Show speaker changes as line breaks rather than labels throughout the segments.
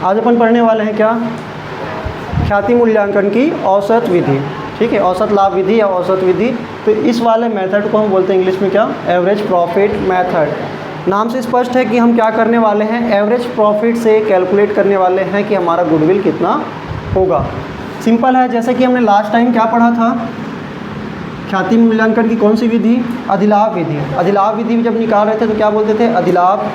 आज अपन पढ़ने वाले हैं क्या, ख्याति मूल्यांकन की औसत विधि। ठीक है, औसत लाभ विधि या औसत विधि। तो इस वाले मेथड को हम बोलते हैं इंग्लिश में क्या, एवरेज प्रॉफिट मेथड। नाम से स्पष्ट है कि हम क्या करने वाले हैं, एवरेज प्रॉफिट से कैलकुलेट करने वाले हैं कि हमारा गुडविल कितना होगा। सिंपल है, जैसे कि हमने लास्ट टाइम क्या पढ़ा था, ख्याति मूल्यांकन की कौन सी विधि, अधिलाभ विधि। अधिलाभ विधि जब निकाल रहे थे तो क्या बोलते थे, अधिलाभ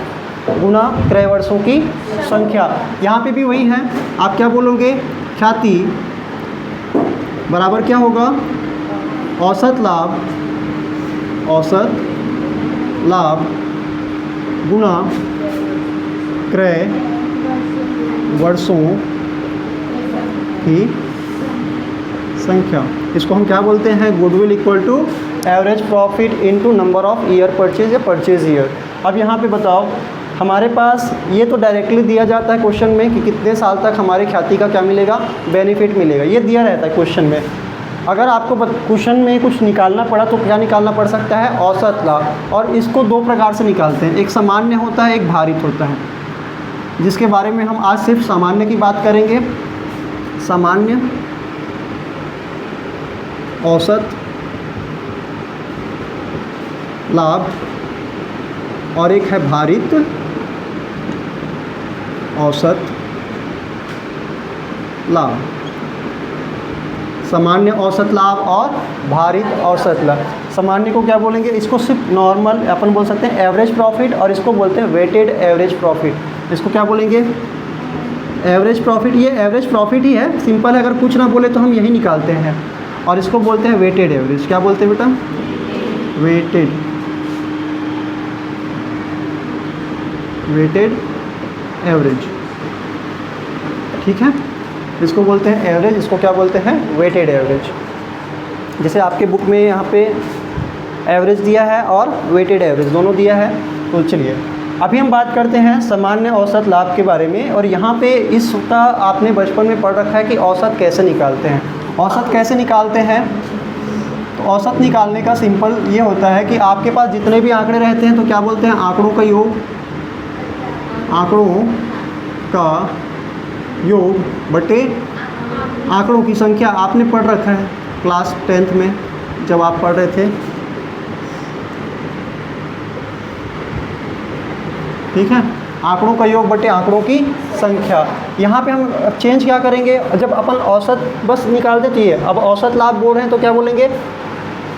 गुना क्रय वर्षों की संख्या। यहाँ पे भी वही है, आप क्या बोलोगे, ख्याति बराबर क्या होगा, औसत लाभ गुना क्रय वर्षों की संख्या। इसको हम क्या बोलते हैं, goodwill equal to average profit into number of year purchase या परचेज ईयर। अब यहाँ पे बताओ, हमारे पास ये तो डायरेक्टली दिया जाता है क्वेश्चन में कि कितने साल तक हमारे ख्याति का क्या मिलेगा, बेनिफिट मिलेगा, ये दिया रहता है क्वेश्चन में। अगर आपको क्वेश्चन में कुछ निकालना पड़ा तो क्या निकालना पड़ सकता है, औसत लाभ। और इसको दो प्रकार से निकालते हैं, एक सामान्य होता है, एक भारित होता है, जिसके बारे में हम आज सिर्फ सामान्य की बात करेंगे। सामान्य औसत लाभ और एक है भारित औसत लाभ। सामान्य औसत लाभ और भारित औसत लाभ। सामान्य को क्या बोलेंगे, इसको सिर्फ नॉर्मल अपन बोल सकते हैं एवरेज प्रॉफिट, और इसको बोलते हैं वेटेड एवरेज प्रॉफिट। इसको क्या बोलेंगे, एवरेज प्रॉफिट। ये एवरेज प्रॉफिट ही है, सिंपल है, अगर कुछ ना बोले तो हम यही निकालते हैं। और इसको बोलते हैं वेटेड एवरेज। क्या बोलते हैं बेटा, वेटेड एवरेज। ठीक है, इसको बोलते हैं एवरेज, इसको क्या बोलते हैं, वेटेड एवरेज। जैसे आपके बुक में यहाँ पे एवरेज दिया है और वेटेड एवरेज दोनों दिया है। तो चलिए अभी हम बात करते हैं सामान्य औसत लाभ के बारे में। और यहाँ पे इसका आपने बचपन में पढ़ रखा है कि औसत कैसे निकालते हैं। औसत कैसे निकालते हैं, तो औसत निकालने का सिंपल ये होता है कि आपके पास जितने भी आंकड़े रहते हैं तो क्या बोलते हैं, आंकड़ों का योग, आंकड़ों का योग बटे आंकड़ों की संख्या। आपने पढ़ रखा है क्लास 10th में जब आप पढ़ रहे थे। ठीक है, आंकड़ों का योग बटे आंकड़ों की संख्या। यहाँ पे हम चेंज क्या करेंगे, जब अपन औसत बस निकाल देते हैं, अब औसत लाभ बोल रहे हैं तो क्या बोलेंगे,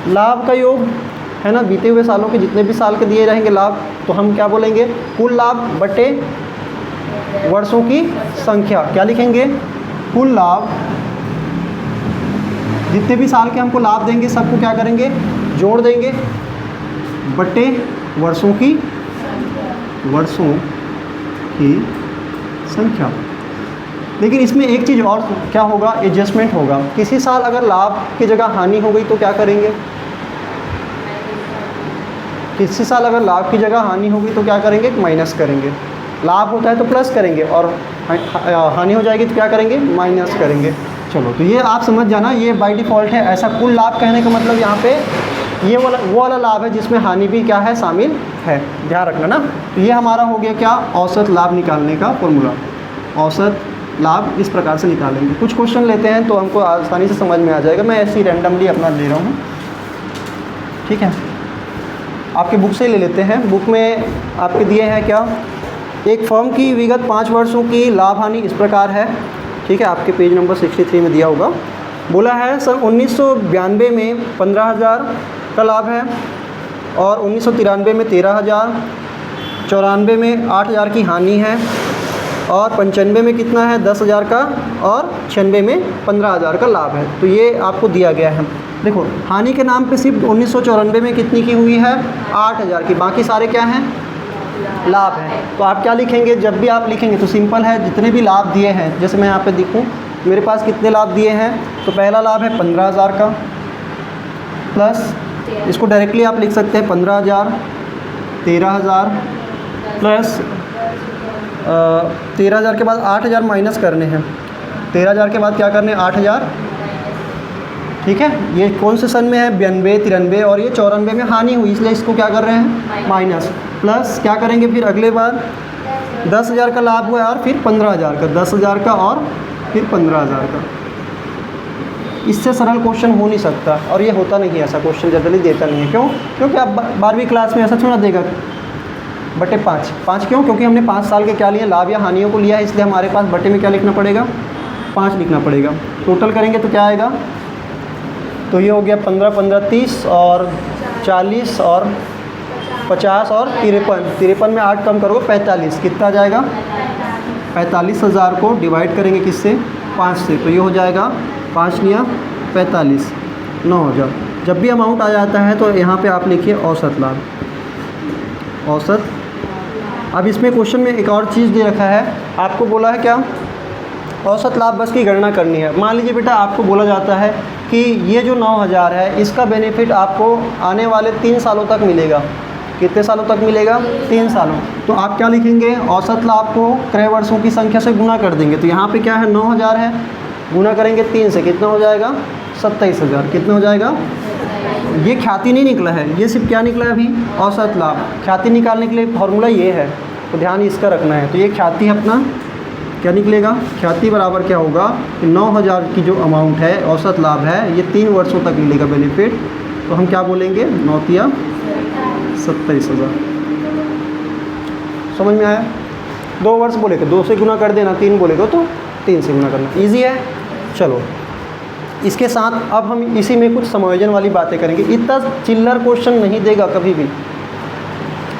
लाभ का योग है ना, बीते हुए सालों के जितने भी साल के दिए रहेंगे लाभ, तो हम क्या बोलेंगे, कुल लाभ बटे वर्षों की संख्या। क्या लिखेंगे, कुल लाभ, जितने भी साल के हमको लाभ देंगे सबको क्या करेंगे, जोड़ देंगे, बटे वर्षों की संख्या। लेकिन इसमें एक चीज़ और क्या होगा, एडजस्टमेंट होगा। किसी साल अगर लाभ की जगह हानि हो गई तो क्या करेंगे, किसी साल अगर लाभ की जगह हानि होगी तो क्या करेंगे, माइनस करेंगे। लाभ होता है तो प्लस करेंगे और हानि हो जाएगी तो क्या करेंगे, माइनस करेंगे। चलो, तो ये आप समझ जाना, ये बाय डिफ़ॉल्ट है। ऐसा कुल लाभ कहने का मतलब यहाँ पे ये वाला वो वाला लाभ है जिसमें हानि भी क्या है, शामिल है, ध्यान रखना ना। तो ये हमारा हो गया क्या, औसत लाभ निकालने का फॉर्मूला। औसत लाभ इस प्रकार से निकालेंगे। कुछ क्वेश्चन लेते हैं तो हमको आसानी से समझ में आ जाएगा। मैं ऐसे ही रैंडमली अपना ले रहा हूँ। ठीक है, आपके बुक से ले लेते हैं। बुक में आपके दिए हैं क्या, एक फर्म की विगत 5 वर्षों की लाभ हानि इस प्रकार है। ठीक है, आपके पेज नंबर 63 में दिया होगा। बोला है सन 1992 में 15,000 का लाभ है, और 1993 में 13,000, 94 में 8,000 की हानि है, और 95 में कितना है, 10,000 का, और 96 में 15,000 का लाभ है। तो ये आपको दिया गया है। देखो, हानि के नाम पे सिर्फ 1994 में कितनी की हुई है, 8,000 की, बाकी सारे क्या हैं, लाभ है। तो आप क्या लिखेंगे, जब भी आप लिखेंगे तो सिंपल है, जितने भी लाभ दिए हैं, जैसे मैं यहाँ पे दिखूँ मेरे पास कितने लाभ दिए हैं, तो पहला लाभ है 15,000 का, प्लस इसको डायरेक्टली आप लिख सकते हैं 15,000, 13,000 प्लस 13,000 के बाद 8,000 माइनस करने हैं, 13,000 के बाद क्या करने हैं, 8,000। ठीक है, ये कौन से सन में है, 92, 93, और ये 94 में हानि हुई, इसलिए इसको क्या कर रहे हैं, माइनस। प्लस क्या करेंगे फिर अगले बार, 10,000 का लाभ हुआ है और फिर 15,000 का, 10,000 का और फिर 15,000 का। इससे सरल क्वेश्चन हो नहीं सकता, और ये होता नहीं है, ऐसा क्वेश्चन जनरली देता नहीं है। क्यों? क्योंकि आप 12वीं क्लास में ऐसा थोड़ा देगा बटे 5 क्यों? क्योंकि हमने 5 साल के क्या लिए, लाभ या हानियों को लिया है, इसलिए हमारे पास बटे में क्या लिखना पड़ेगा, 5 लिखना पड़ेगा। टोटल करेंगे तो क्या आएगा, तो ये हो गया 15 15 30 और 40 और 50 और 53 में 8 कम करोगे 45, कितना आ जाएगा, 45,000 को डिवाइड करेंगे किससे, 5 से, तो ये हो जाएगा 5 निया 45, 9,000। जब भी अमाउंट आ जाता है तो यहाँ पे आप लिखिए औसत लाभ, औसत। अब इसमें क्वेश्चन में एक और चीज़ दे रखा है, आपको बोला है क्या, औसत लाभ बस की गणना करनी है। मान लीजिए बेटा आपको बोला जाता है कि ये जो 9,000 है इसका बेनिफिट आपको आने वाले 3 सालों तक मिलेगा। कितने सालों तक मिलेगा, 3 सालों। तो आप क्या लिखेंगे, औसत लाभ को क्रय वर्षों की संख्या से गुना कर देंगे। तो यहाँ पे क्या है, 9,000 है, गुना करेंगे 3 से, कितना हो जाएगा, 27,000। कितना हो जाएगा, ये ख्याति नहीं निकला है, ये सिर्फ क्या निकला है अभी, औसत लाभ। ख्याति निकालने के लिए फॉर्मूला ये है, तो ध्यान इसका रखना है। तो ये ख्याति अपना क्या निकलेगा, ख्याति बराबर क्या होगा, 9,000 की जो अमाउंट है औसत लाभ है, ये 3 वर्षों तक मिलेगा बेनिफिट। तो हम क्या बोलेंगे, 9 तिया 27,000। समझ में आया? 2 वर्ष बोलेगा 2 से गुना कर देना, 3 बोलेगा तो 3 से गुना करना, ईजी है। चलो इसके साथ अब हम इसी में कुछ समायोजन वाली बातें करेंगे। इतना चिल्लर क्वेश्चन नहीं देगा कभी भी,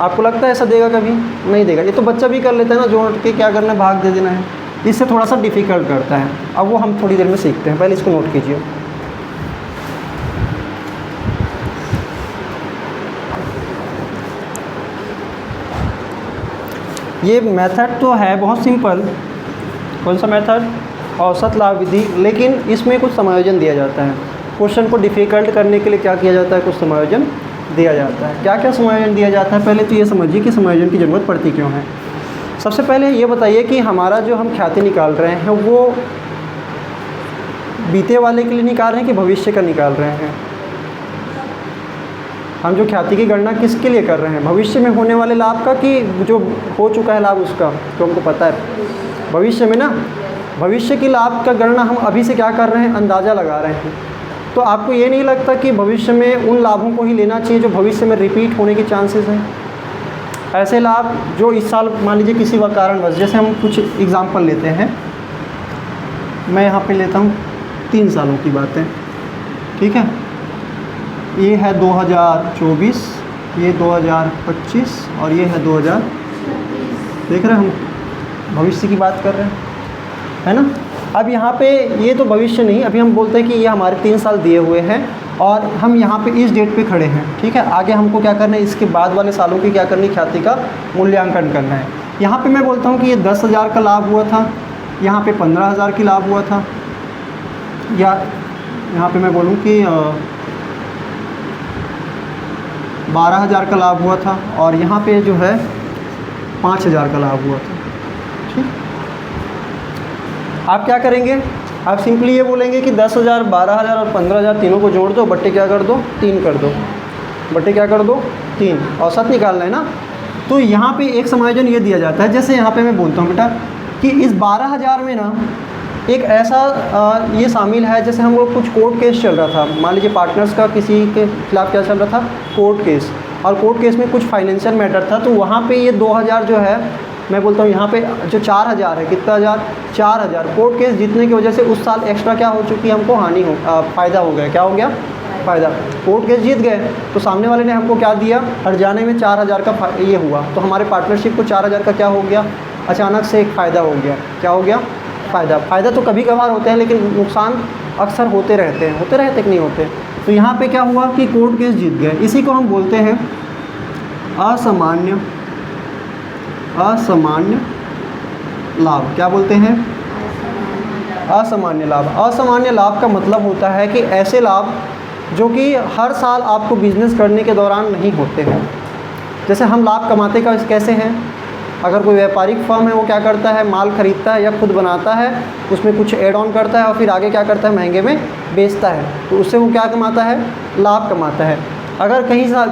आपको लगता है ऐसा देगा, कभी नहीं देगा। ये तो बच्चा भी कर लेता है ना, जोड़ के क्या करना है, भाग दे देना है। इससे थोड़ा सा डिफ़िकल्ट करता है, अब वो हम थोड़ी देर में सीखते हैं, पहले इसको नोट कीजिए। ये मेथड तो है बहुत सिंपल, कौन सा मेथड, औसत लाभ विधि, लेकिन इसमें कुछ समायोजन दिया जाता है। क्वेश्चन को डिफ़िकल्ट करने के लिए क्या किया जाता है, कुछ समायोजन दिया जाता है। क्या क्या समायोजन दिया जाता है, पहले तो ये समझिए कि समायोजन की ज़रूरत पड़ती क्यों है। सबसे पहले ये बताइए कि हमारा जो हम ख्याति निकाल रहे हैं वो बीते वाले के लिए निकाल रहे हैं कि भविष्य का निकाल रहे हैं। हम जो ख्याति की गणना किसके लिए कर रहे हैं, भविष्य में होने वाले लाभ का कि जो हो चुका है लाभ उसका, तो हमको पता है भविष्य में ना, भविष्य की लाभ का गणना हम अभी से क्या कर रहे हैं, अंदाज़ा लगा रहे हैं। तो आपको ये नहीं लगता कि भविष्य में उन लाभों को ही लेना चाहिए जो भविष्य में रिपीट होने के चांसेस हैं। ऐसे लाभ जो इस साल मान लीजिए किसी व कारणवश, जैसे हम कुछ एग्जांपल लेते हैं, मैं यहाँ पे लेता हूँ 3 सालों की बातें, ठीक है। ये है 2024, ये 2025 और ये है 2000, देख रहे हैं हम भविष्य की बात कर रहे हैं, है ना। अब यहाँ पे ये तो भविष्य नहीं, अभी हम बोलते हैं कि ये हमारे 3 साल दिए हुए हैं और हम यहाँ पे इस डेट पे खड़े हैं, ठीक है। आगे हमको क्या करना है, इसके बाद वाले सालों की क्या करनी, ख्याति का मूल्यांकन करना है। यहाँ पे मैं बोलता हूँ कि ये 10,000 का लाभ हुआ था, यहाँ पे 15,000 की लाभ हुआ था, या यहाँ पे मैं बोलूँ कि 12,000 का लाभ हुआ था, और यहाँ पे जो है 5,000 का लाभ हुआ था, ठीक। आप क्या करेंगे, आप सिंपली ये बोलेंगे कि 10,000, 12,000 और 15,000 तीनों को जोड़ दो, बट्टे क्या कर दो, 3 कर दो, बट्टे क्या कर दो, 3, औसत निकालना है ना। तो यहाँ पे एक समायोजन ये दिया जाता है, जैसे यहाँ पे मैं बोलता हूँ बेटा कि इस 12,000 में ना एक ऐसा ये शामिल है, जैसे हम लोग कुछ कोर्ट केस चल रहा था, मान लीजिए पार्टनर्स का किसी के खिलाफ क्या चल रहा था, कोर्ट केस, और कोर्ट केस में कुछ फाइनेंशियल मैटर था, तो वहाँ पे ये 2,000 जो है, मैं बोलता हूँ यहाँ पे जो 4,000 है, कितना हज़ार, 4,000 कोर्ट केस जीतने की वजह से उस साल एक्स्ट्रा क्या हो चुकी है, हमको हानि हो, फ़ायदा हो गया, क्या हो गया, फ़ायदा। कोर्ट केस जीत गए तो सामने वाले ने हमको क्या दिया, हट जाने में 4,000 का ये हुआ, तो हमारे पार्टनरशिप को 4,000 का क्या हो गया, अचानक से एक फ़ायदा हो गया, क्या हो गया, फ़ायदा। फ़ायदा तो कभी कभार होते हैं, लेकिन नुकसान अक्सर होते रहते हैं, कि नहीं होते। तो यहाँ पे क्या हुआ कि कोर्ट केस जीत गए, इसी को हम बोलते हैं असामान्य लाभ। क्या बोलते हैं, असामान्य लाभ। असामान्य लाभ का मतलब होता है कि ऐसे लाभ जो कि हर साल आपको बिजनेस करने के दौरान नहीं होते हैं। जैसे हम लाभ कमाते का कैसे हैं, अगर कोई व्यापारिक फर्म है वो क्या करता है, माल खरीदता है या खुद बनाता है, उसमें कुछ ऐड ऑन करता है और फिर आगे क्या करता है, महंगे में बेचता है, तो उससे वो क्या कमाता है, लाभ कमाता है। अगर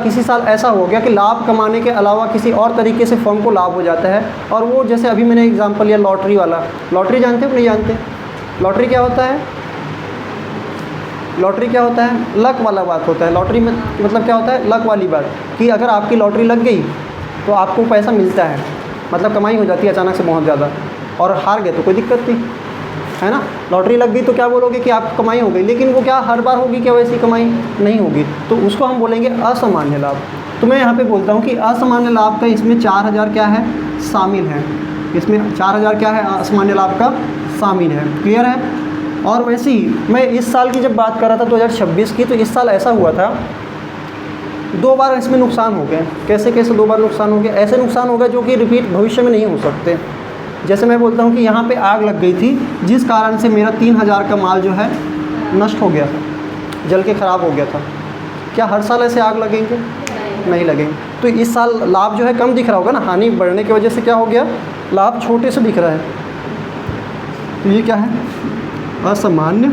किसी साल ऐसा हो गया कि लाभ कमाने के अलावा किसी और तरीके से फर्म को लाभ हो जाता है, और वो जैसे अभी मैंने एग्जांपल लिया लॉटरी वाला, लॉटरी जानते हो नहीं जानते? लॉटरी क्या होता है? लॉटरी क्या होता है? लक वाला बात होता है। लॉटरी में मतलब क्या होता है? लक वाली बात, कि अगर आपकी लॉटरी लग गई तो आपको पैसा मिलता है, मतलब कमाई हो जाती है अचानक से बहुत ज़्यादा, और हार गए तो कोई दिक्कत नहीं है ना। लॉटरी लग गई तो क्या बोलोगे कि आपको कमाई हो गई, लेकिन वो क्या हर बार होगी क्या वैसी कमाई? नहीं होगी, तो उसको हम बोलेंगे असामान्य लाभ। तो मैं यहाँ पे बोलता हूँ कि असामान्य लाभ का इसमें 4000 क्या है? शामिल है। इसमें 4000 क्या है? असामान्य लाभ का शामिल है। क्लियर है? और वैसे ही मैं इस साल की जब बात कर रहा था 2026 की, तो इस साल ऐसा हुआ था 2 बार इसमें नुकसान हो गए। कैसे 2 बार नुकसान हो गए? ऐसे नुकसान हो गए जो कि रिपीट भविष्य में नहीं हो सकते। जैसे मैं बोलता हूँ कि यहाँ पे आग लग गई थी, जिस कारण से मेरा 3000 का माल जो है नष्ट हो गया था, जल के ख़राब हो गया था। क्या हर साल ऐसे आग लगेंगे? नहीं लगेंगे। तो इस साल लाभ जो है कम दिख रहा होगा ना, हानि बढ़ने की वजह से क्या हो गया? लाभ छोटे से दिख रहा है। तो ये क्या है? असामान्य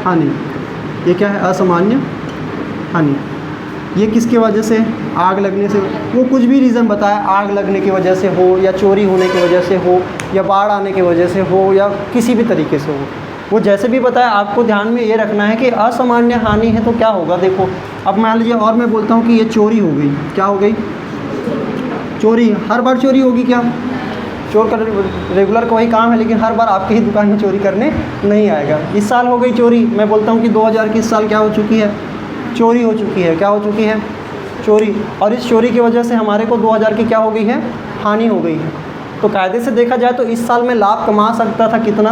हानि। ये क्या है? असामान्य हानि। ये किसके वजह से? आग लगने से। वो कुछ भी रीज़न बताया, आग लगने की वजह से हो, या चोरी होने की वजह से हो, या बाढ़ आने की वजह से हो, या किसी भी तरीके से हो, वो जैसे भी बताया, आपको ध्यान में ये रखना है कि असामान्य हानि है तो क्या होगा। देखो अब मान लीजिए, और मैं बोलता हूँ कि ये चोरी हो गई। क्या हो गई? चोरी। हर बार चोरी होगी क्या? चोर का रेगुलर का वही काम है, लेकिन हर बार आपकी ही दुकान में चोरी करने नहीं आएगा। इस साल हो गई चोरी। मैं बोलता हूँ कि 2000 की इस साल क्या हो चुकी है? चोरी हो चुकी है। क्या हो चुकी है? चोरी। और इस चोरी की वजह से हमारे को 2000 की क्या हो गई है? हानि हो गई है। तो कायदे से देखा जाए तो इस साल में लाभ कमा सकता था कितना?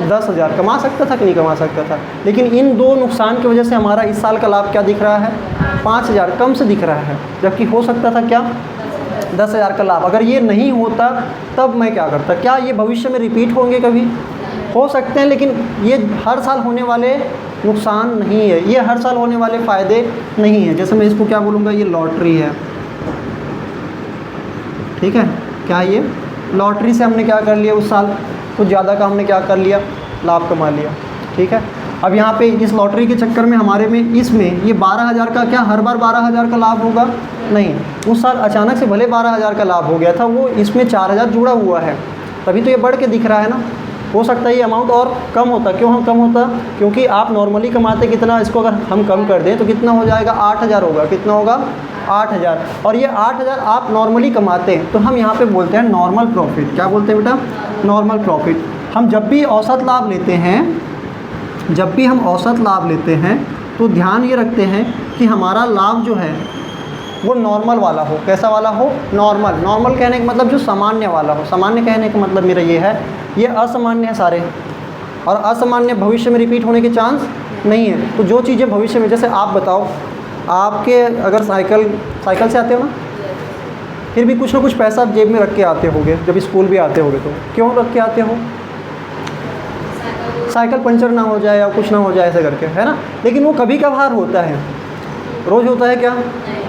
10,000 कमा सकता था कि नहीं कमा सकता था। लेकिन इन 2 नुकसान की वजह से हमारा इस साल का लाभ क्या दिख रहा है? 5000 कम से दिख रहा है, जबकि हो सकता था क्या? 10,000 का लाभ। अगर ये नहीं होता तब मैं क्या करता? क्या ये भविष्य में रिपीट होंगे? कभी हो सकते हैं, लेकिन ये हर साल होने वाले नुकसान नहीं है, ये हर साल होने वाले फ़ायदे नहीं है। जैसे मैं इसको क्या बोलूँगा? ये लॉटरी है, ठीक है? क्या ये लॉटरी से हमने क्या कर लिया? उस साल कुछ ज़्यादा का हमने क्या कर लिया? लाभ कमा लिया, ठीक है? अब यहाँ पे इस लॉटरी के चक्कर में हमारे में इसमें ये 12,000 का, क्या हर बार 12,000 का लाभ होगा? नहीं। उस साल अचानक से भले 12,000 का लाभ हो गया था, वो इसमें 4,000 जुड़ा हुआ है, तभी तो ये बढ़ के दिख रहा है ना। हो सकता है ये अमाउंट और कम होता। क्यों हम कम होता? क्योंकि आप नॉर्मली कमाते कितना, इसको अगर हम कम कर दें तो कितना हो जाएगा? 8,000 होगा। कितना होगा? 8,000। और ये 8,000 आप नॉर्मली कमाते हैं, तो हम यहाँ पे बोलते हैं नॉर्मल प्रॉफिट। क्या बोलते हैं बेटा? Normal profit. हम जब भी औसत लाभ लेते हैं, जब भी हम औसत लाभ लेते हैं, तो ध्यान ये रखते हैं कि हमारा लाभ जो है वो नॉर्मल वाला हो। कैसा वाला हो? नॉर्मल। नॉर्मल कहने का मतलब जो सामान्य वाला हो। सामान्य कहने का मतलब मेरा ये है, ये असामान्य है सारे, और असामान्य भविष्य में रिपीट होने के चांस नहीं है। तो जो चीज़ें भविष्य में, जैसे आप बताओ, आपके अगर साइकिल से आते हो ना, फिर भी कुछ ना कुछ पैसा आप जेब में रख के आते होगे, जब स्कूल भी आते होगे तो क्यों रख के आते हो? साइकिल पंचर ना हो जाए या कुछ ना हो जाए ऐसे करके, है ना। लेकिन वो कभी कभार होता है, रोज़ होता है क्या?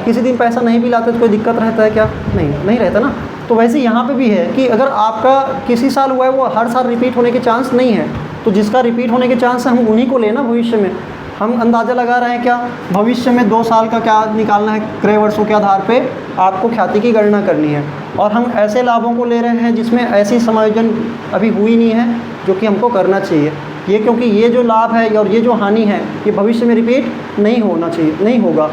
किसी दिन पैसा नहीं भी लाते तो कोई दिक्कत रहता है क्या? नहीं रहता ना। तो वैसे यहाँ पे भी है कि अगर आपका किसी साल हुआ है, वो हर साल रिपीट होने के चांस नहीं है। तो जिसका रिपीट होने के चांस है, हम उन्हीं को लेना भविष्य में। हम अंदाज़ा लगा रहे हैं क्या? भविष्य में 2 साल का क्या निकालना है, क्रय वर्षों के आधार पे आपको ख्याति की गणना करनी है। और हम ऐसे लाभों को ले रहे हैं जिसमें ऐसी समायोजन अभी हुई नहीं है, जो कि हमको करना चाहिए। ये क्योंकि ये जो लाभ है और ये जो हानि है, ये भविष्य में रिपीट नहीं होना चाहिए, नहीं होगा,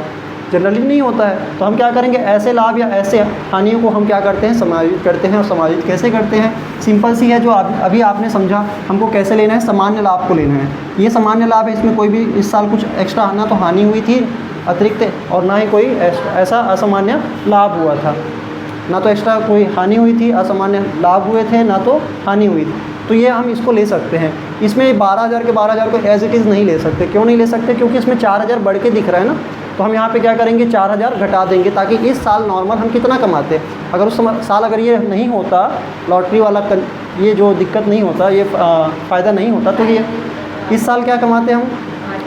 जनरली नहीं होता है। तो हम क्या करेंगे? ऐसे लाभ या ऐसे हानियों को हम क्या करते हैं? समायोजित करते हैं। और समायोजित कैसे करते हैं? सिंपल सी है, जो अभी आपने समझा। हमको कैसे लेना है? सामान्य लाभ को लेना है। ये सामान्य लाभ है, इसमें कोई भी इस साल कुछ एक्स्ट्रा ना तो हानि हुई थी अतिरिक्त, और ना ही कोई ऐसा असामान्य लाभ हुआ था। ना तो एक्स्ट्रा कोई हानि हुई थी, असामान्य लाभ हुए थे, ना तो हानि हुई थी। तो ये हम इसको ले सकते हैं। इसमें 12,000 के 12,000 को एज इट इज़ नहीं ले सकते। क्यों नहीं ले सकते? क्योंकि इसमें 4,000 बढ़ के दिख रहा है ना। तो हम यहाँ पे क्या करेंगे? 4,000 घटा देंगे, ताकि इस साल नॉर्मल हम कितना कमाते। अगर उस साल अगर ये नहीं होता, लॉटरी वाला ये जो दिक्कत नहीं होता, ये फ़ायदा नहीं होता, तो ये इस साल क्या कमाते हम?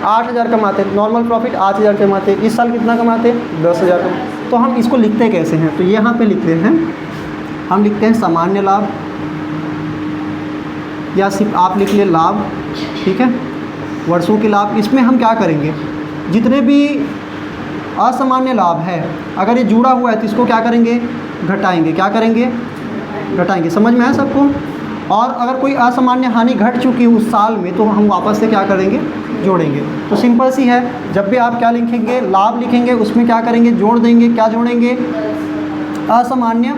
8,000 कमाते। नॉर्मल प्रॉफिट 8,000 कमाते। इस साल कितना कमाते? 10,000 कमाते। तो हम इसको लिखते कैसे हैं? तो यहाँ पे लिखते हैं, हम लिखते हैं सामान्य लाभ, या सिर्फ आप लिख लिए लाभ, ठीक है, वर्षों के लाभ। इसमें हम क्या करेंगे? जितने भी असामान्य लाभ है अगर ये जुड़ा हुआ है तो इसको क्या करेंगे, घटाएंगे। क्या करेंगे, घटाएंगे। समझ में आया सबको? और अगर कोई असामान्य हानि घट चुकी है उस साल में तो हम वापस से क्या करेंगे, जोड़ेंगे। तो सिंपल सी है, जब भी आप क्या लिखेंगे, लाभ लिखेंगे, उसमें क्या करेंगे, जोड़ देंगे। क्या जोड़ेंगे, असामान्य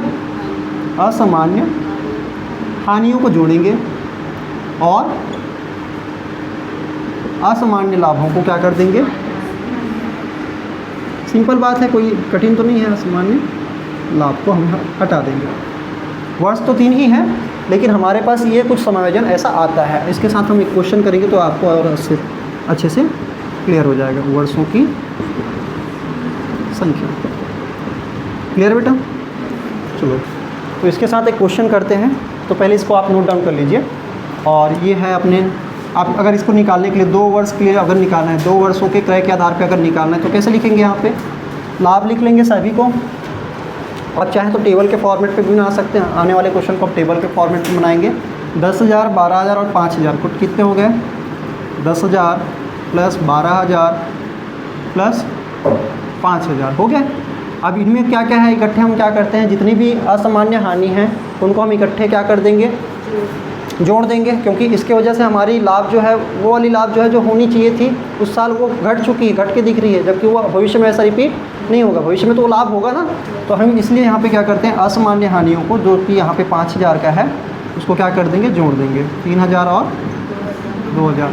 हानियों को जोड़ेंगे और असामान्य लाभों को क्या कर देंगे। सिंपल बात है, कोई कठिन तो नहीं है। असामान्य लाभ को हम हटा देंगे। वर्ड्स तो 3 ही हैं, लेकिन हमारे पास ये कुछ समायोजन ऐसा आता है। इसके साथ हम एक क्वेश्चन करेंगे तो आपको और अच्छे से क्लियर हो जाएगा वर्ड्सों की संख्या। क्लियर बेटा? चलो, तो इसके साथ एक क्वेश्चन करते हैं। तो पहले इसको आप नोट डाउन कर लीजिए। और ये है अपने, आप अगर इसको निकालने के लिए 2 वर्ड्स के लिए अगर निकालना है, 2 वर्ड्सों के क्रय के आधार पर अगर निकालना है तो कैसे लिखेंगे, यहाँ पे लाभ लिख लेंगे सभी को। आप चाहें तो टेबल के फॉर्मेट पे भी बना सकते हैं। आने वाले क्वेश्चन को आप टेबल के फॉर्मेट पे बनाएंगे। 10,000, 12,000 और 5,000 कुछ कितने हो गए, 10,000 प्लस 12,000 प्लस 5,000 हो गए। अब इनमें क्या क्या है, इकट्ठे हम क्या करते हैं, जितनी भी असामान्य हानि है उनको हम इकट्ठे क्या कर देंगे, जोड़ देंगे। क्योंकि इसके वजह से हमारी लाभ जो है, वो वाली लाभ जो है जो होनी चाहिए थी उस साल, वो घट चुकी है, घट के दिख रही है, जबकि वो भविष्य में ऐसा रिपीट नहीं होगा। भविष्य में तो वो लाभ होगा ना। तो हम इसलिए यहाँ पे क्या करते हैं, असामान्य हानियों को, जो कि यहाँ पे 5,000 का है, उसको क्या कर देंगे, जोड़ देंगे। 3,000 और 2,000।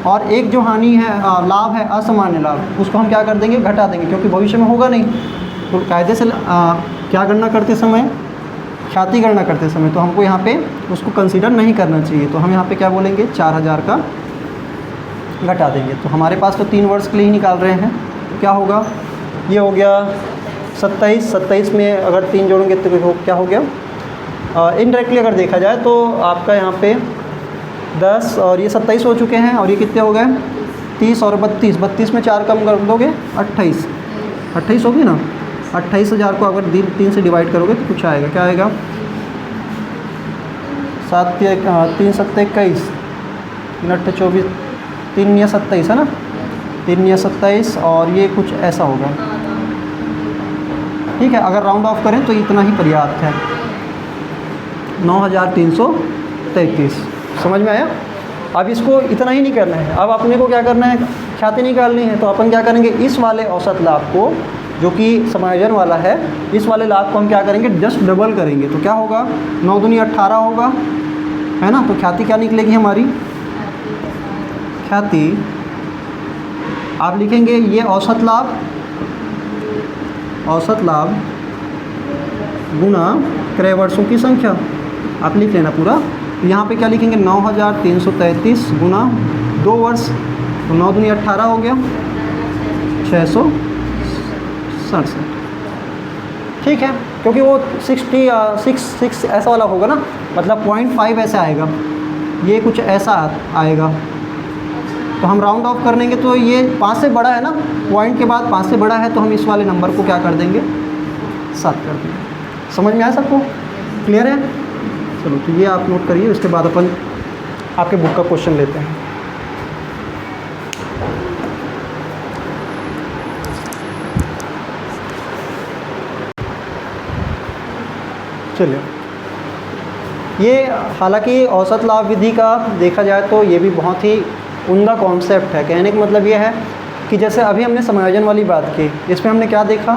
और एक जो हानि है, लाभ है असामान्य लाभ, उसको हम क्या कर देंगे, घटा देंगे, क्योंकि भविष्य में होगा नहीं। तो कायदे से क्या गणना करते समय, ख्याति गणना करते समय, तो हमको यहाँ पे उसको कंसीडर नहीं करना चाहिए। तो हम यहाँ पे क्या बोलेंगे, 4,000 का घटा देंगे। तो हमारे पास तो 3 वर्ड्स के लिए ही निकाल रहे हैं। तो क्या होगा, ये हो गया 27। 27 में अगर 3 जोड़ेंगे तो क्या हो गया, इनडायरेक्टली अगर देखा जाए तो आपका यहाँ पे 10 और ये 27 हो चुके हैं। और ये कितने हो गए, 30 और 32। 32 में 4 कम कर दोगे, 28 होगी ना। 28,000 को अगर 3 से डिवाइड करोगे तो कुछ आएगा, क्या आएगा, 3 7 21, 3 8 24, 3 या 27 है ना, 3 या 27। और ये कुछ ऐसा होगा, ठीक है। अगर राउंड ऑफ करें तो इतना ही पर्याप्त है, 9,333। समझ में आया? अब इसको इतना ही नहीं करना है, अब अपने को क्या करना है, ख्याति निकालनी है। तो अपन क्या करेंगे, इस वाले औसत लाभ को, जो कि समायोजन वाला है, इस वाले लाभ को हम क्या करेंगे, जस्ट डबल करेंगे। तो क्या होगा, 9 दूनी 18 होगा, है ना। तो ख्याति क्या निकलेगी हमारी, ख्याति आप लिखेंगे ये औसत लाभ गुना क्रय वर्षों की संख्या, आप लिख लेना पूरा। यहाँ पे क्या लिखेंगे, 9,333 गुना 2 वर्ष, तो 9 दूनी 18 हो गया, 667। ठीक है, क्योंकि वो 66 ऐसा वाला होगा ना, मतलब 0.5 ऐसा आएगा, ये कुछ ऐसा आएगा। तो हम राउंड ऑफ कर लेंगे तो ये 5 से बड़ा है ना, पॉइंट के बाद 5 से बड़ा है, तो हम इस वाले नंबर को क्या कर देंगे, 7 कर देंगे। समझ में आया सबको? क्लियर है? चलो, तो ये आप नोट करिए। उसके बाद अपन आपके बुक का क्वेश्चन लेते हैं। चलिए, ये हालांकि औसत लाभ विधि का देखा जाए तो ये भी बहुत ही उम्दा कॉन्सेप्ट है। कहने का मतलब ये है कि जैसे अभी हमने समायोजन वाली बात की, इसमें हमने क्या देखा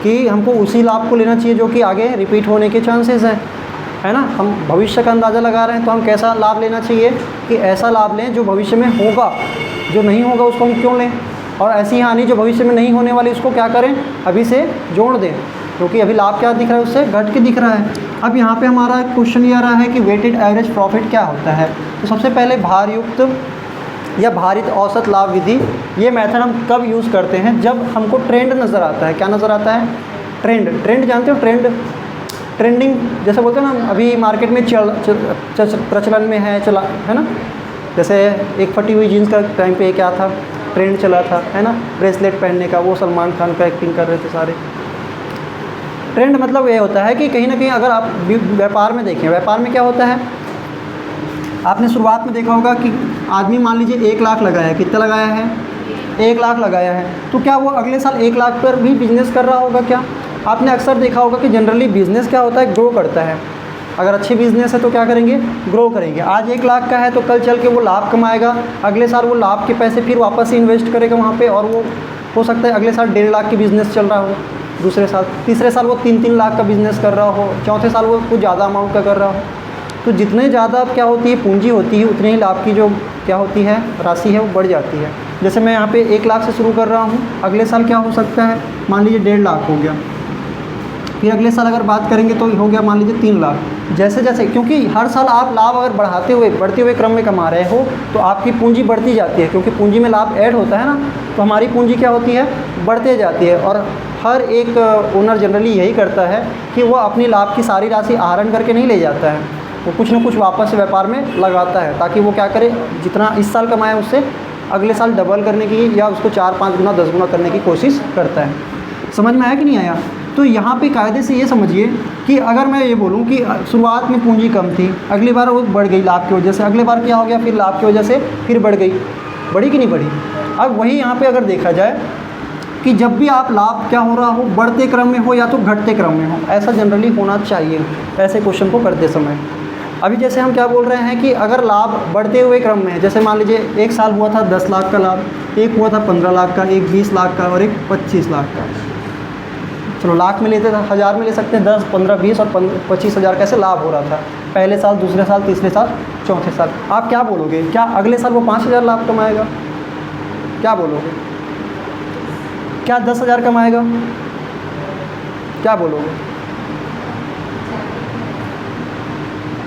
कि हमको उसी लाभ को लेना चाहिए जो कि आगे रिपीट होने के चांसेस हैं, है ना। हम भविष्य का अंदाज़ा लगा रहे हैं, तो हम कैसा लाभ लेना चाहिए कि ऐसा लाभ लें जो भविष्य में होगा, जो नहीं होगा उसको हम क्यों लें। और ऐसी हानि जो भविष्य में नहीं होने वाली, उसको क्या करें, अभी से जोड़ दें, क्योंकि अभी लाभ क्या दिख रहा है, उससे घट के दिख रहा है। अब यहाँ पे हमारा क्वेश्चन ये आ रहा है कि वेटेड एवरेज प्रॉफिट क्या होता है। तो सबसे पहले भारयुक्त या भारित औसत लाभ विधि, ये मेथड हम कब यूज़ करते हैं, जब हमको ट्रेंड नज़र आता है। क्या नज़र आता है, ट्रेंड जानते हो, ट्रेंडिंग जैसे बोलते हैं ना, अभी मार्केट में प्रचलन में है ना। जैसे एक फटी हुई जीन्स का टाइम पे क्या था, ट्रेंड चला था, है ना, ब्रेसलेट पहनने का, वो सलमान खान का एक्टिंग कर रहे थे सारे। ट्रेंड मतलब ये होता है कि कहीं ना कहीं अगर आप व्यापार में देखें, व्यापार में क्या होता है, आपने शुरुआत में देखा होगा कि आदमी मान लीजिए 1 लाख लगाया, कितना लगाया है, 1 लाख लगाया है, तो क्या वो अगले साल 1 लाख पर भी बिजनेस कर रहा होगा क्या? आपने अक्सर देखा होगा कि जनरली बिज़नेस क्या होता है, ग्रो करता है। अगर अच्छी बिज़नेस है तो क्या करेंगे, ग्रो करेंगे। आज 1 लाख का है तो कल चल के वो लाभ कमाएगा, अगले साल वो लाभ के पैसे फिर वापस से इन्वेस्ट करेगा वहाँ पे, और वो हो सकता है अगले साल 1.5 लाख की बिज़नेस चल रहा हो, दूसरे साल, तीसरे साल वो 3-3 लाख का बिज़नेस कर रहा हो, चौथे साल वो कुछ ज़्यादा अमाउंट का कर रहा हो। तो जितने ज़्यादा क्या होती है पूंजी होती है, उतने ही लाभ की जो क्या होती है राशि है वो बढ़ जाती है। जैसे मैं यहाँ पे 1 लाख से शुरू कर रहा हूँ, अगले साल क्या हो सकता है, मान लीजिए 1.5 लाख हो गया, फिर अगले साल अगर बात करेंगे तो हो गया मान लीजिए 3 लाख। जैसे जैसे, क्योंकि हर साल आप लाभ अगर बढ़ते हुए क्रम में कमा रहे हो तो आपकी पूंजी बढ़ती जाती है, क्योंकि पूंजी में लाभ ऐड होता है ना, तो हमारी पूंजी क्या होती है, बढ़ते जाती है। और हर एक ओनर जनरली यही करता है कि वो अपनी लाभ की सारी राशि आहरण करके नहीं ले जाता है, वो कुछ ना कुछ वापस से व्यापार में लगाता है, ताकि वो क्या करे, जितना इस साल कमाए उससे अगले साल डबल करने की या उसको 4-5 गुना 10 गुना करने की कोशिश करता है। समझ में आया कि नहीं आया? तो यहाँ पे कायदे से ये समझिए कि अगर मैं ये बोलूँ कि शुरुआत में पूंजी कम थी, अगली बार वो बढ़ गई लाभ की वजह से, अगले बार क्या हो गया, फिर लाभ की वजह से फिर बढ़ गई, बढ़ी कि नहीं बढ़ी? अब वही यहाँ पे अगर देखा जाए कि जब भी आप लाभ क्या हो रहा हो, बढ़ते क्रम में हो या तो घटते क्रम में हो, ऐसा जनरली होना चाहिए ऐसे क्वेश्चन को करते समय। अभी जैसे हम क्या बोल रहे हैं कि अगर लाभ बढ़ते हुए क्रम में है, जैसे मान लीजिए 1 साल हुआ था 10 लाख का लाभ, एक हुआ था 15 लाख का, एक 20 लाख का और एक 25 लाख का। चलो लाख में लेते थे, हज़ार में ले सकते हैं, 10, 15, 20 और 25 हज़ार कैसे लाभ हो रहा था पहले साल, दूसरे साल, तीसरे साल, चौथे साल। आप क्या बोलोगे, क्या अगले साल वो 5,000 लाभ कमाएगा? क्या बोलोगे? क्या 10,000 कमाएगा? क्या बोलोगे?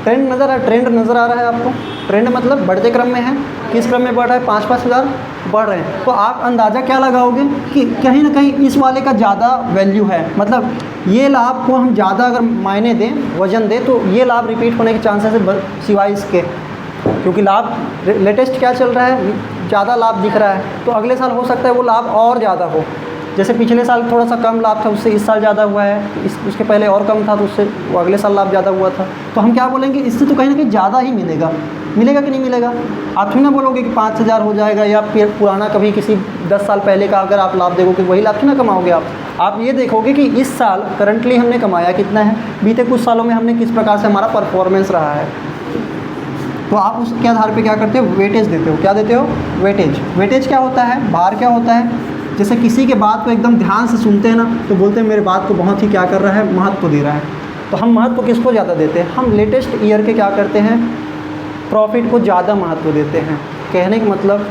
ट्रेंड नज़र आ रहा है आपको? ट्रेंड मतलब बढ़ते क्रम में है, किस क्रम में बढ़ रहा है, 5-5 हज़ार बढ़ रहे हैं। तो आप अंदाज़ा क्या लगाओगे कि कहीं ना कहीं इस वाले का ज़्यादा वैल्यू है, मतलब ये लाभ को हम ज़्यादा अगर मायने दें, वजन दें, तो ये लाभ रिपीट होने के चांसेस है सिवाय इसके, क्योंकि लाभ लेटेस्ट क्या चल रहा है, ज़्यादा लाभ दिख रहा है, तो अगले साल हो सकता है वो लाभ और ज़्यादा हो। जैसे पिछले साल थोड़ा सा कम लाभ था, उससे इस साल ज़्यादा हुआ है, उसके पहले और कम था तो उससे वो अगले साल लाभ ज़्यादा हुआ था। तो हम क्या बोलेंगे, इससे तो कहीं ना कहीं ज़्यादा ही मिलेगा कि नहीं मिलेगा? आप थोड़ी ना बोलोगे कि 5,000 हो जाएगा, या फिर पुराना कभी किसी 10 साल पहले का अगर आप लाभ देखोगे वही लाभ ना कमाओगे आप ये देखोगे कि इस साल करंटली हमने कमाया कितना है, बीते कुछ सालों में हमने किस प्रकार से हमारा परफॉर्मेंस रहा है। तो आप उसके आधार पे क्या करते हो, वेटेज देते हो। क्या देते हो? वेटेज क्या होता है, भार क्या होता है? जैसे किसी के बात को एकदम ध्यान से सुनते हैं ना, तो बोलते हैं मेरे बात को बहुत ही क्या कर रहा है, महत्व दे रहा है। तो हम महत्व किसको ज़्यादा देते हैं? हम लेटेस्ट ईयर के क्या करते हैं, प्रॉफिट को ज़्यादा महत्व देते हैं। कहने का मतलब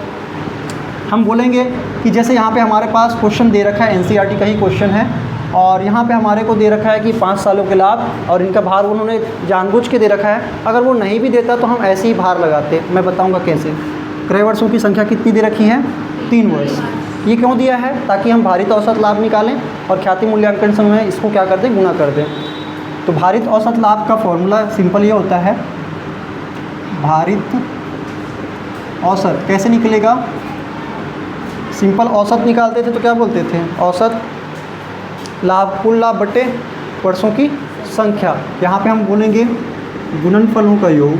हम बोलेंगे कि जैसे यहाँ पे हमारे पास क्वेश्चन दे रखा है, एनसीईआरटी का ही क्वेश्चन है, और यहाँ पे हमारे को दे रखा है कि 5 सालों के लाभ और इनका भार उन्होंने जानबूझ के दे रखा है। अगर वो नहीं भी देता तो हम ऐसे ही भार लगाते। मैं बताऊँगा कैसे। क्रय वर्षों की संख्या कितनी दे रखी है? 3 वर्ष। ये क्यों दिया है? ताकि हम भारित औसत लाभ निकालें और ख्याति मूल्यांकन समय में इसको क्या कर दें, गुणा कर दें। तो भारित औसत लाभ का फॉर्मूला सिंपल ये होता है, भारित औसत कैसे निकलेगा? सिंपल औसत निकालते थे तो क्या बोलते थे, औसत लाभ, कुल लाभ बटे वर्षों की संख्या। यहाँ पे हम बोलेंगे गुणनफलों का योग,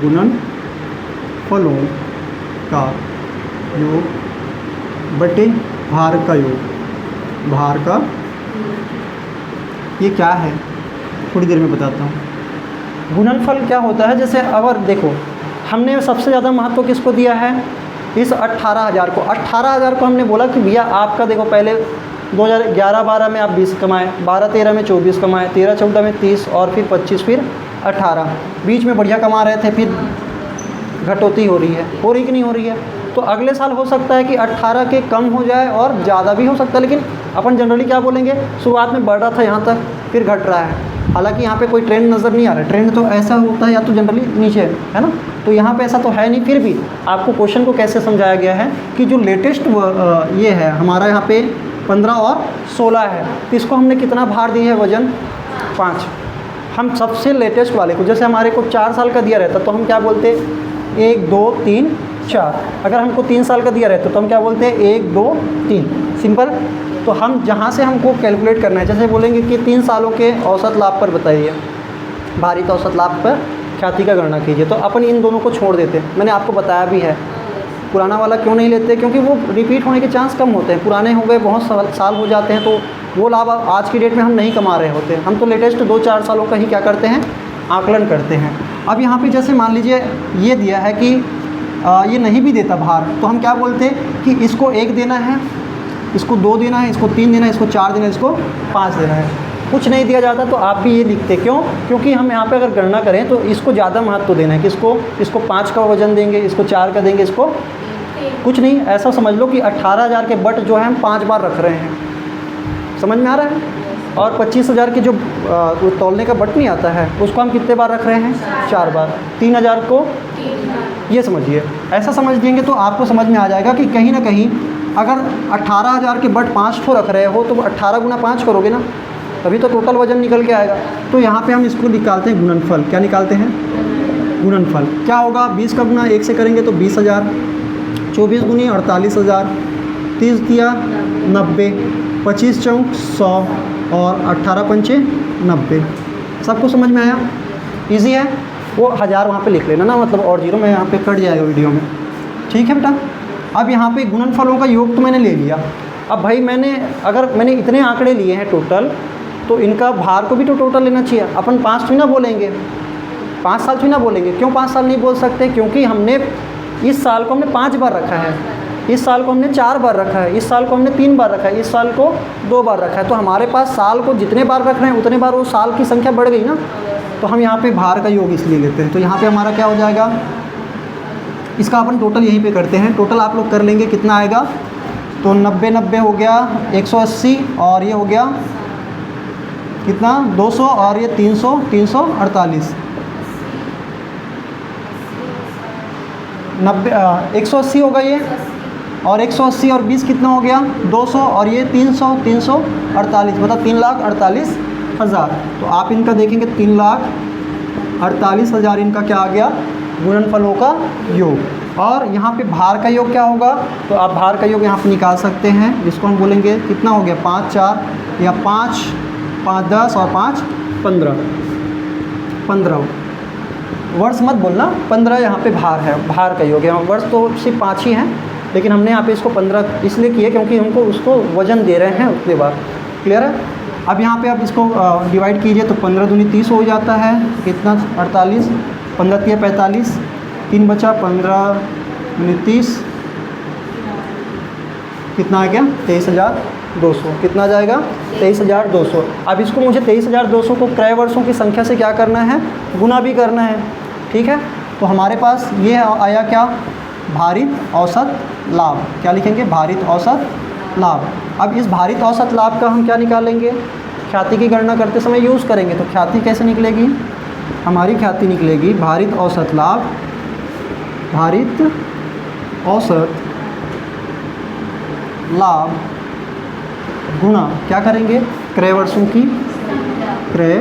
गुणनफलों का योग बटे भार का योग। भार का ये क्या है, थोड़ी देर में बताता हूँ। गुणनफल क्या होता है, जैसे अगर देखो हमने सबसे ज़्यादा महत्व किसको दिया है, इस 18,000 को। 18,000 को हमने बोला कि भैया आपका देखो पहले 2011-12 में आप 20 कमाए, 12-13 में 24 कमाए, 13-14 में 30 और फिर 25, फिर 18, बीच में बढ़िया कमा रहे थे, फिर घटोती हो रही कि नहीं हो रही है। तो अगले साल हो सकता है कि 18 के कम हो जाए और ज़्यादा भी हो सकता है, लेकिन अपन जनरली क्या बोलेंगे, शुरुआत में बढ़ रहा था यहाँ तक, फिर घट रहा है। हालांकि यहाँ पे कोई ट्रेंड नज़र नहीं आ रहा है। ट्रेंड तो ऐसा होता है या तो जनरली नीचे है ना, तो यहाँ पे ऐसा तो है नहीं। फिर भी आपको क्वेश्चन को कैसे समझाया गया है कि जो लेटेस्ट ये है हमारा यहाँ पे 15 और 16 है, तो इसको हमने कितना भार दिया है, वजन 5। हम सबसे लेटेस्ट वाले को, जैसे हमारे को 4 साल का दिया रहता तो हम क्या बोलते, 1, 2, 3, 4। अगर हमको 3 साल का दिया रहता तो हम क्या बोलते हैं, 1, 2, 3, सिंपल। तो हम जहाँ से हमको कैलकुलेट करना है, जैसे बोलेंगे कि 3 सालों के औसत लाभ पर बताइए, भारित औसत लाभ पर ख्याति का गणना कीजिए, तो अपन इन दोनों को छोड़ देते। मैंने आपको बताया भी है पुराना वाला क्यों नहीं लेते? क्योंकि वो रिपीट होने के चांस कम होते हैं, पुराने हो गए, बहुत साल हो जाते हैं, तो वो लाभ आज की डेट में हम नहीं कमा रहे होते। हम तो लेटेस्ट 2-4 सालों का ही क्या करते हैं, आकलन करते हैं। अब यहाँ पे जैसे मान लीजिए ये दिया है कि ये नहीं भी देता भार, तो हम क्या बोलते हैं कि इसको 1 देना है, इसको 2 देना है, इसको 3 देना है, इसको 4 देना है, इसको 5 देना है। कुछ नहीं दिया जाता तो आप भी ये लिखते, क्यों? क्योंकि हम यहाँ पे अगर गणना करें तो इसको ज़्यादा महत्व देना है, इसको 5 का वजन देंगे, इसको 4 का देंगे, इसको कुछ नहीं। ऐसा समझ लो कि 18,000 के बट जो है हम 5 बार रख रहे हैं, समझ में आ रहा है? और 25,000 के जो तौलने का बट नहीं आता है उसको हम कितने बार रख रहे हैं, 4 बार। 3,000 को ये समझिए, ऐसा समझ देंगे तो आपको समझ में आ जाएगा कि कहीं ना कहीं अगर 18,000 के बट 5 ठो रख रहे हो तो 18 गुना 5 करोगे ना, तभी तो टोटल वजन निकल के आएगा। तो यहाँ पे हम इसको निकालते हैं गुणनफल। क्या निकालते हैं? गुणनफल। क्या होगा? 20 का गुना 1 से करेंगे तो 20,000, 24 गुनी 48,000, 30 दिया 90, 25 चौक 100 और 18 पंचे 90। सबको समझ में आया? इजी है। वो 1000 वहाँ पे लिख लेना ना, मतलब और जीरो में यहाँ पे कट जाएगा वीडियो में, ठीक है बेटा। अब यहाँ पे गुणनफलों का योग तो मैंने ले लिया। अब भाई अगर मैंने इतने आंकड़े लिए हैं टोटल, तो इनका भार को भी तो टोटल लेना चाहिए। अपन 5 थोड़ी ना बोलेंगे, 5 साल थोड़ी ना बोलेंगे। क्यों 5 साल नहीं बोल सकते? क्योंकि हमने इस साल को हमने 5 बार रखा है, इस साल को हमने 4 बार रखा है, इस साल को हमने 3 बार रखा है, इस साल को 2 बार रखा है। तो हमारे पास साल को जितने बार रख रहे हैं उतने बार वो साल की संख्या बढ़ गई ना। तो हम यहाँ पे भार का योग इसलिए लेते हैं। तो यहाँ पे हमारा क्या हो जाएगा, इसका अपन टोटल यहीं पे करते हैं। टोटल आप लोग कर लेंगे, कितना आएगा? तो 90 हो गया, 180 और ये हो गया कितना, 200 और ये 300, 348। 180 होगा ये, और 180 और 20 कितना हो गया, 200 और ये 300, 348, मतलब 3,48,000। तो आप इनका देखेंगे 3,48,000 इनका क्या आ गया, गुणनफलों का योग। और यहाँ पे भार का योग क्या होगा, तो आप भार का योग यहाँ पे निकाल सकते हैं। इसको हम बोलेंगे कितना हो गया, 5 4 या 5 5 10 और 5 15, 15 वर्ष मत बोलना, 15 यहाँ पे भार है, भार का योग है। वर्ष तो सिर्फ 5 ही हैं, लेकिन हमने यहाँ पे इसको 15 इसलिए किए क्योंकि हमको उसको वजन दे रहे हैं उतने बार। क्लियर है? अब यहाँ पे आप इसको डिवाइड कीजिए तो 15 दूनी 30 हो जाता है, कितना 48, 15 3 45, 3 बचा, 15 दूनी 30, कितना आ गया 23,200। कितना जाएगा 23,200। अब इसको मुझे 23,200 को क्रय वर्षों की संख्या से क्या करना है, गुना भी करना है, ठीक है। तो हमारे पास ये आया क्या, भारित औसत लाभ। क्या लिखेंगे, भारित औसत लाभ। अब इस भारित औसत लाभ का हम क्या निकालेंगे, ख्याति की गणना करते समय यूज़ करेंगे। तो ख्याति कैसे निकलेगी, हमारी ख्याति निकलेगी भारित औसत लाभ, भारित औसत लाभ गुणा क्या करेंगे, क्रय वर्षों की, क्रय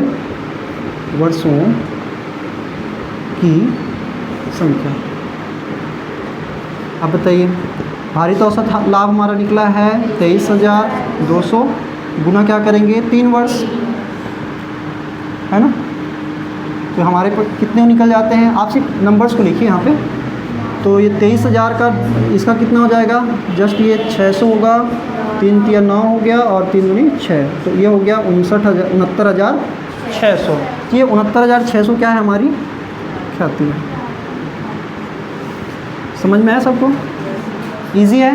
वर्षों की संख्या। अब बताइए, भारित औसत लाभ हमारा निकला है 23,200, गुना क्या करेंगे 3 वर्ष, है ना। तो हमारे पर कितने निकल जाते हैं, आप सिर्फ नंबर्स को लिखिए यहाँ पे। तो ये 23,000 का इसका कितना हो जाएगा, जस्ट ये 600 होगा, 3 3 9 हो गया और 3 दूनी 6, तो ये हो गया 69,600। ये 69,600 क्या है, हमारी ख्याति। समझ में आया सबको, इजी है।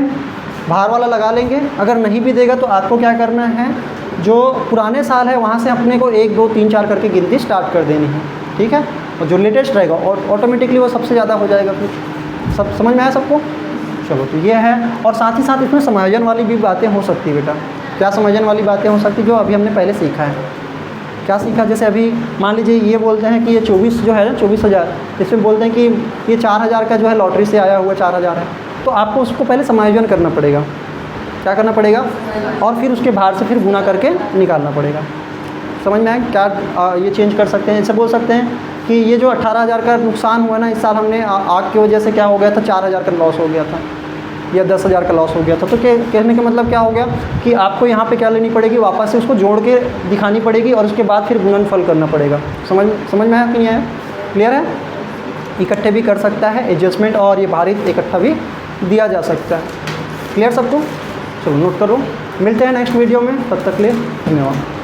भार वाला लगा लेंगे। अगर नहीं भी देगा तो आपको क्या करना है, जो पुराने साल है वहाँ से अपने को 1 2 3 4 करके गिनती स्टार्ट कर देनी है, ठीक है। और जो लेटेस्ट रहेगा और ऑटोमेटिकली वो सबसे ज़्यादा हो जाएगा। फिर सब समझ में आया सबको। चलो, तो ये है। और साथ ही साथ इसमें समायोजन वाली भी बातें हो सकती है बेटा। क्या समायोजन वाली बातें हो सकती, जो अभी हमने पहले सीखा है। क्या सीखा, जैसे अभी मान लीजिए ये बोलते हैं कि ये 24 जो है ना 24,000, इसमें बोलते हैं कि ये 4,000 का जो है लॉटरी से आया हुआ 4,000 है, तो आपको उसको पहले समायोजन करना पड़ेगा। क्या करना पड़ेगा, और फिर उसके भार से फिर गुना करके निकालना पड़ेगा। समझ में आए क्या, ये चेंज कर सकते हैं। ऐसे बोल सकते हैं कि ये जो 18,000 का नुकसान हुआ ना इस साल, हमने आग की वजह से क्या हो गया था, 4,000 का लॉस हो गया था या 10,000 का लॉस हो गया था। तो कहने का मतलब क्या हो गया कि आपको यहाँ पे क्या लेनी पड़ेगी, वापस से उसको जोड़ के दिखानी पड़ेगी और उसके बाद फिर गुणनफल करना पड़ेगा। समझ में आया कि नहीं आया, क्लियर है। इकट्ठे भी कर सकता है एडजस्टमेंट, और ये भारित इकट्ठा भी दिया जा सकता है। क्लियर सबको? चलो नोट करो, मिलते हैं नेक्स्ट वीडियो में, तब तक के लिए धन्यवाद।